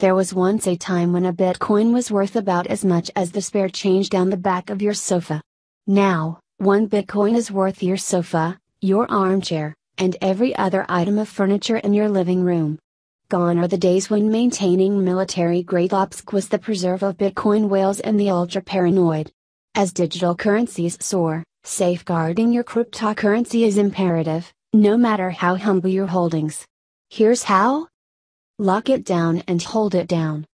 There was once a time when a Bitcoin was worth about as much as the spare change down the back of your sofa. Now, one Bitcoin is worth your sofa, your armchair, and every other item of furniture in your living room. Gone are the days when maintaining military-grade opsec was the preserve of Bitcoin whales and the ultra-paranoid. As digital currencies soar, safeguarding your cryptocurrency is imperative, no matter how humble your holdings. Here's how. Lock it down and hold it down.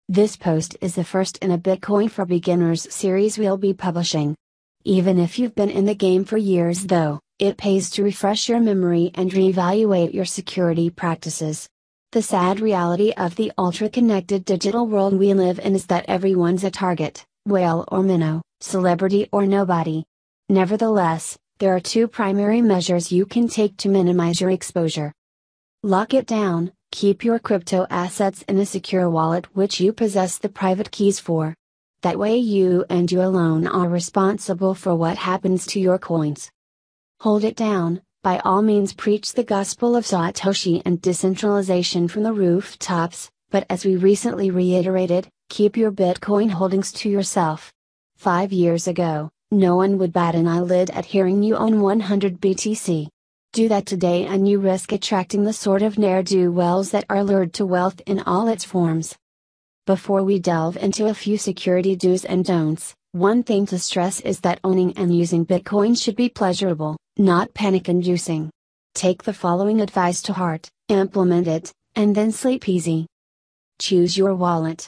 This post is the first in a Bitcoin for Beginners series we'll be publishing. Even if you've been in the game for years though, it pays to refresh your memory and reevaluate your security practices. The sad reality of the ultra-connected digital world we live in is that everyone's a target, whale or minnow, celebrity or nobody. Nevertheless, there are two primary measures you can take to minimize your exposure. Lock it down. Keep your crypto assets in a secure wallet which you possess the private keys for. That way you and you alone are responsible for what happens to your coins. Hold it down. By all means preach the gospel of Satoshi and decentralization from the rooftops, but as we recently reiterated, keep your Bitcoin holdings to yourself. 5 years ago, no one would bat an eyelid at hearing you own 100 BTC. Do that today and you risk attracting the sort of ne'er-do-wells that are lured to wealth in all its forms. Before we delve into a few security do's and don'ts, one thing to stress is that owning and using Bitcoin should be pleasurable, not panic-inducing. Take the following advice to heart, implement it, and then sleep easy. Choose your wallet.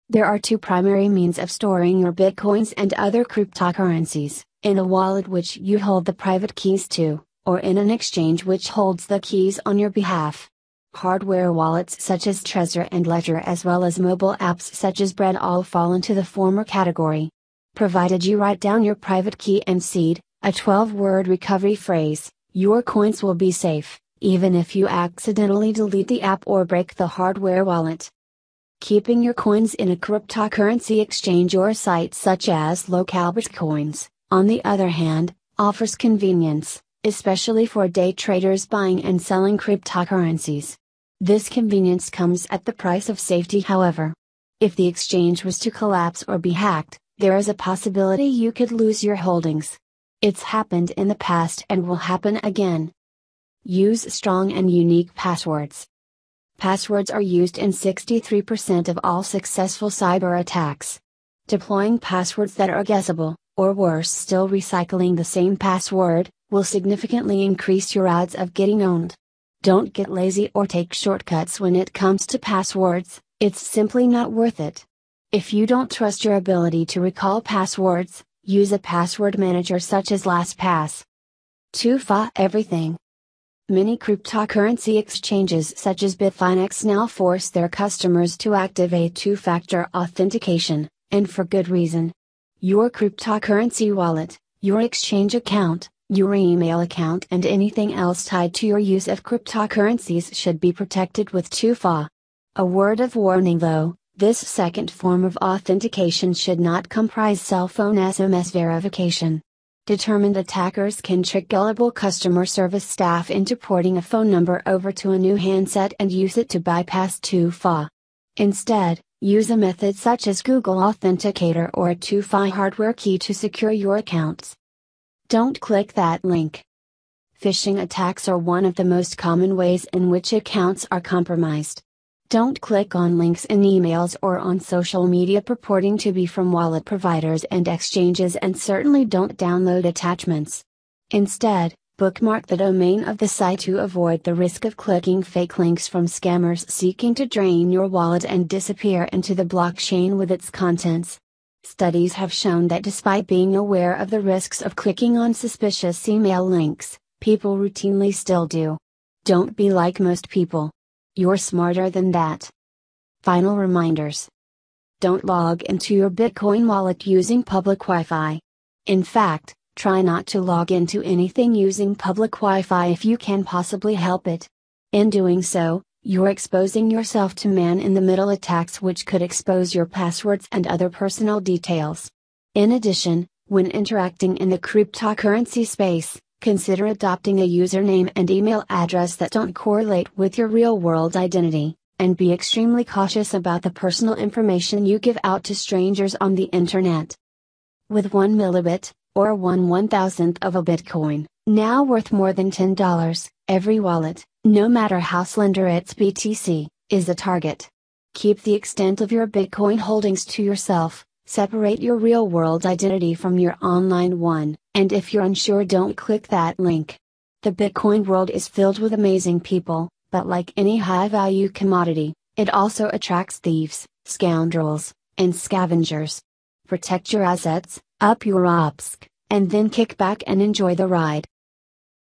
There are two primary means of storing your Bitcoins and other cryptocurrencies, in a wallet which you hold the private keys to, or in an exchange which holds the keys on your behalf. Hardware wallets such as Trezor and Ledger as well as mobile apps such as Bread all fall into the former category. Provided you write down your private key and seed, a 12-word recovery phrase, your coins will be safe, even if you accidentally delete the app or break the hardware wallet. Keeping your coins in a cryptocurrency exchange or site such as LocalBitcoins, on the other hand, offers convenience, especially for day traders buying and selling cryptocurrencies. This convenience comes at the price of safety, however. If the exchange was to collapse or be hacked, there is a possibility you could lose your holdings. It's happened in the past and will happen again. Use strong and unique passwords. Passwords are used in 63% of all successful cyber attacks. Deploying passwords that are guessable, or worse still recycling the same password, will significantly increase your odds of getting owned. Don't get lazy or take shortcuts when it comes to passwords, it's simply not worth it. If you don't trust your ability to recall passwords, use a password manager such as LastPass. 2FA everything. Many cryptocurrency exchanges such as Bitfinex now force their customers to activate two-factor authentication, and for good reason. Your cryptocurrency wallet, your exchange account, your email account and anything else tied to your use of cryptocurrencies should be protected with 2FA. A word of warning though, this second form of authentication should not comprise cell phone SMS verification. Determined attackers can trick gullible customer service staff into porting a phone number over to a new handset and use it to bypass 2FA. Instead, use a method such as Google Authenticator or a 2FA hardware key to secure your accounts. Don't click that link. Phishing attacks are one of the most common ways in which accounts are compromised. Don't click on links in emails or on social media purporting to be from wallet providers and exchanges, and certainly don't download attachments. Instead, bookmark the domain of the site to avoid the risk of clicking fake links from scammers seeking to drain your wallet and disappear into the blockchain with its contents. Studies have shown that despite being aware of the risks of clicking on suspicious email links, people routinely still do. Don't be like most people. You're smarter than that. Final reminders. Don't log into your Bitcoin wallet using public Wi-Fi. In fact, try not to log into anything using public Wi-Fi if you can possibly help it. In doing so, you're exposing yourself to man-in-the-middle attacks which could expose your passwords and other personal details. In addition, when interacting in the cryptocurrency space, consider adopting a username and email address that don't correlate with your real-world identity, and be extremely cautious about the personal information you give out to strangers on the internet. With 1 millibit, or 1/1000th of a Bitcoin, now worth more than $10, every wallet, no matter how slender its BTC, is a target. Keep the extent of your Bitcoin holdings to yourself, separate your real-world identity from your online one, and if you're unsure, don't click that link. The Bitcoin world is filled with amazing people, but like any high-value commodity, it also attracts thieves, scoundrels, and scavengers. Protect your assets, up your opsec, and then kick back and enjoy the ride.